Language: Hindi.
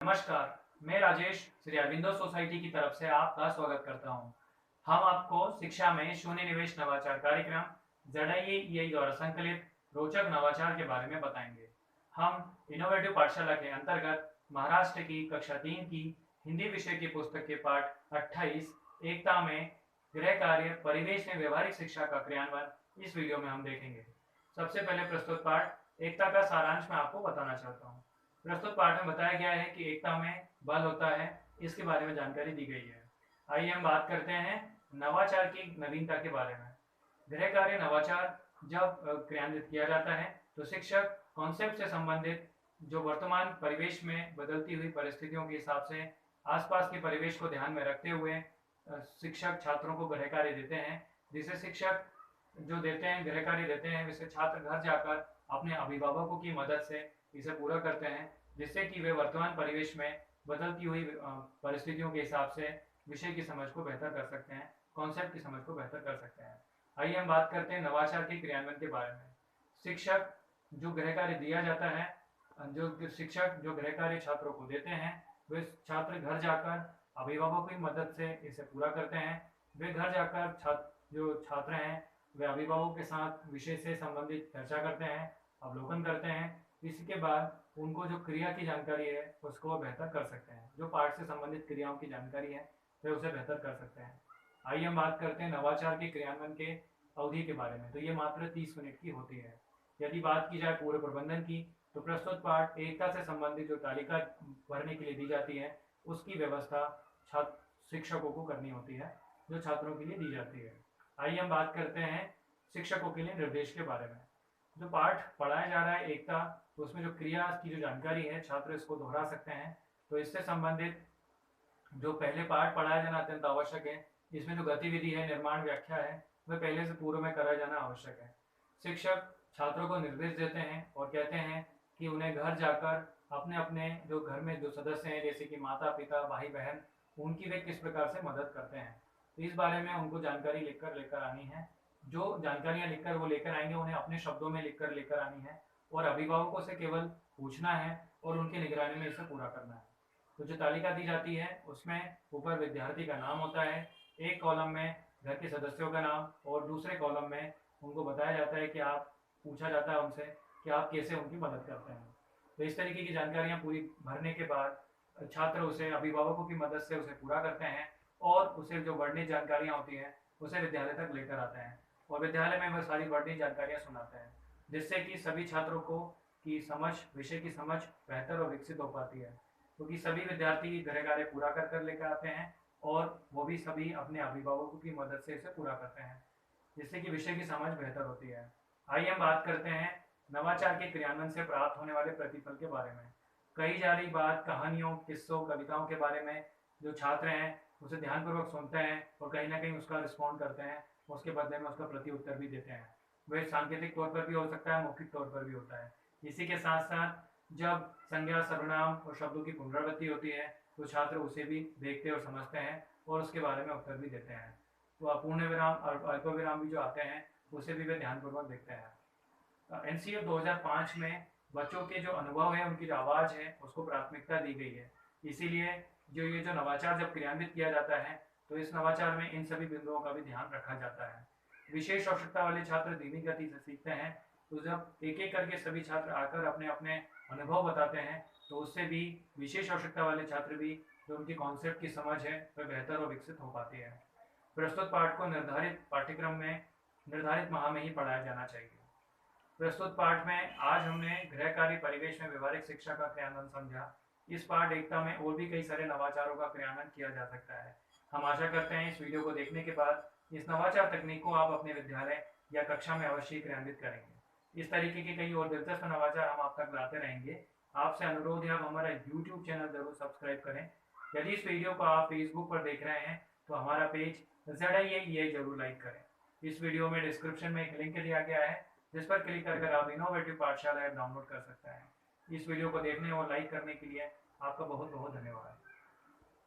नमस्कार, मैं राजेश श्री अरविंदो सोसाइटी की तरफ से आपका स्वागत करता हूं। हम आपको शिक्षा में शून्य निवेश नवाचार कार्यक्रम ZIA द्वारा संकलित रोचक नवाचार के बारे में बताएंगे। हम इनोवेटिव पाठशाला के अंतर्गत महाराष्ट्र की कक्षा 3 की हिंदी विषय की पुस्तक के पाठ 28 एकता में गृह कार्य परिवेश में व्यवहारिक शिक्षा का क्रियान्वयन इस वीडियो में हम देखेंगे। सबसे पहले प्रस्तुत पाठ एकता का सारांश मैं आपको बताना चाहता हूँ। प्रस्तुत पाठ में बताया गया है कि एकता में बल होता है, इसके बारे में जानकारी दी गई है। आइए हम बात करते हैं नवाचार की नवीनता के बारे में। गृह कार्य नवाचार जब क्रियान्वित किया जाता है तो शिक्षक कॉन्सेप्ट से संबंधित जो वर्तमान परिवेश में बदलती हुई परिस्थितियों के हिसाब से आसपास के परिवेश को ध्यान में रखते हुए शिक्षक छात्रों को गृह कार्य देते हैं, जिसे शिक्षक जो देते हैं गृह कार्य देते हैं वैसे छात्र घर जाकर अपने अभिभावकों की मदद से इसे पूरा करते हैं, जिससे कि वे वर्तमान परिवेश में बदलती हुई परिस्थितियों के हिसाब से विषय की समझ को बेहतर कर सकते हैं, कॉन्सेप्ट की समझ को बेहतर कर सकते हैं। आइए हम बात करते हैं नवाचार के क्रियान्वयन के बारे में। शिक्षक जो गृह कार्य दिया जाता है, जो शिक्षक जो गृह कार्य छात्रों को देते हैं वे छात्र घर जाकर अभिभावकों की मदद से इसे पूरा करते हैं। वे घर जाकर जो छात्र हैं वे अभिभावकों के साथ विषय से संबंधित चर्चा करते हैं, अवलोकन करते हैं। इसके बाद उनको जो क्रिया की जानकारी है उसको बेहतर कर सकते हैं, जो पाठ से संबंधित क्रियाओं की जानकारी है वे उसे बेहतर कर सकते हैं। आइए हम बात करते हैं नवाचार के क्रियान्वयन के अवधि के बारे में। तो ये मात्र 30 मिनट की होती है। यदि बात की जाए पूर्व प्रबंधन की तो प्रस्तुत पाठ एकता से संबंधित जो तालिका भरने के लिए दी जाती है उसकी व्यवस्था छात्र शिक्षकों को करनी होती है, जो छात्रों के लिए दी जाती है। आइए हम बात करते हैं शिक्षकों के लिए निर्देश के बारे में। जो पाठ पढ़ाया जा रहा है एकता, तो उसमें जो क्रिया की जो जानकारी है छात्र इसको दोहरा सकते हैं। तो इससे संबंधित जो पहले पाठ पढ़ाया जाना अत्यंत आवश्यक है। इसमें जो गतिविधि है, निर्माण, व्याख्या है, वह पहले से पूर्व में कराया जाना आवश्यक है। शिक्षक छात्रों को निर्देश देते हैं और कहते हैं कि उन्हें घर जाकर अपने अपने जो घर में जो सदस्य हैं जैसे कि माता पिता भाई बहन, उनकी वे किस प्रकार से मदद करते हैं, तो इस बारे में उनको जानकारी लेकर आनी है। जो जानकारियां लिखकर वो लेकर आएंगे उन्हें अपने शब्दों में लिखकर लेकर आनी है और अभिभावकों से केवल पूछना है और उनकी निगरानी में इसे पूरा करना है। तो जो तालिका दी जाती है उसमें ऊपर विद्यार्थी का नाम होता है, एक कॉलम में घर के सदस्यों का नाम और दूसरे कॉलम में उनको बताया जाता है कि आप पूछा जाता है उनसे कि आप कैसे उनकी मदद करते हैं। तो इस तरीके की जानकारियाँ पूरी भरने के बाद छात्र उसे अभिभावकों की मदद से उसे पूरा करते हैं और उसे जो वर्णित जानकारियाँ होती हैं उसे विद्यालय तक लेकर आते हैं और विद्यालय में वह सारी वर्णित जानकारियाँ सुनाते हैं, जिससे कि सभी छात्रों को की समझ, विषय की समझ बेहतर और विकसित हो पाती है। क्योंकि सभी विद्यार्थी गृह कार्य पूरा कर लेकर आते हैं और वो भी सभी अपने अभिभावकों की मदद से इसे पूरा करते हैं, जिससे कि विषय की समझ बेहतर होती है। आइए हम बात करते हैं नवाचार के क्रियान्वयन से प्राप्त होने वाले प्रतिफल के बारे में। कही जा रही बात कहानियों, किस्सों, कविताओं के बारे में जो छात्र हैं उसे ध्यानपूर्वक सुनते हैं और कहीं ना कहीं उसका रिस्पॉन्ड करते हैं, उसके बदले में उसका प्रति उत्तर भी देते हैं। वह सांकेतिक तौर पर भी हो सकता है, मौखिक तौर पर भी होता है। इसी के साथ साथ जब संज्ञा, सर्वनाम और शब्दों की पुनरावृत्ति होती है तो छात्र उसे भी देखते और समझते हैं और उसके बारे में उत्तर भी देते हैं। तो अपूर्ण विराम और अल्प विराम भी जो आते हैं उसे भी वे ध्यानपूर्वक देखते हैं। NCF 2005 में बच्चों के जो अनुभव है, उनकी जो आवाज़ है उसको प्राथमिकता दी गई है। इसीलिए ये जो नवाचार जब क्रियान्वित किया जाता है तो इस नवाचार में इन सभी बिंदुओं का भी ध्यान रखा जाता है। विशेष आवश्यकता वाले छात्र धीमी गति से सीखते हैं, तो जब एक एक करके सभी छात्र आकर अपने अपने अनुभव बताते हैं तो उससे भी विशेष आवश्यकता वाले छात्र भी जो उनकी कॉन्सेप्ट की समझ है वह बेहतर और विकसित हो पाती है। प्रस्तुत पाठ को निर्धारित पाठ्यक्रम में निर्धारित माह में ही पढ़ाया जाना चाहिए। प्रस्तुत पाठ में आज हमने गृह कार्य परिवेश में व्यवहारिक शिक्षा का क्रियान्वयन समझा। इस पाठ एकता में और भी कई सारे नवाचारों का क्रियान्वयन किया जा सकता है। हम आशा करते हैं इस वीडियो को देखने के बाद इस नवाचार तकनीक को आप अपने विद्यालय या कक्षा में अवश्य क्रियान्वित करेंगे। इस तरीके के कई और दिलचस्प नवाचार हम आप तक लाते रहेंगे। आपसे अनुरोध है आप हमारा YouTube चैनल जरूर सब्सक्राइब करें। यदि इस वीडियो को आप फेसबुक पर देख रहे हैं तो हमारा पेज ZIA जरूर लाइक करें। इस वीडियो में डिस्क्रिप्शन में एक लिंक दिया गया है जिस पर क्लिक कर आप इनोवेटिव पाठशाला ऐप डाउनलोड कर सकते हैं। इस वीडियो को देखने और लाइक करने के लिए आपका बहुत बहुत धन्यवाद।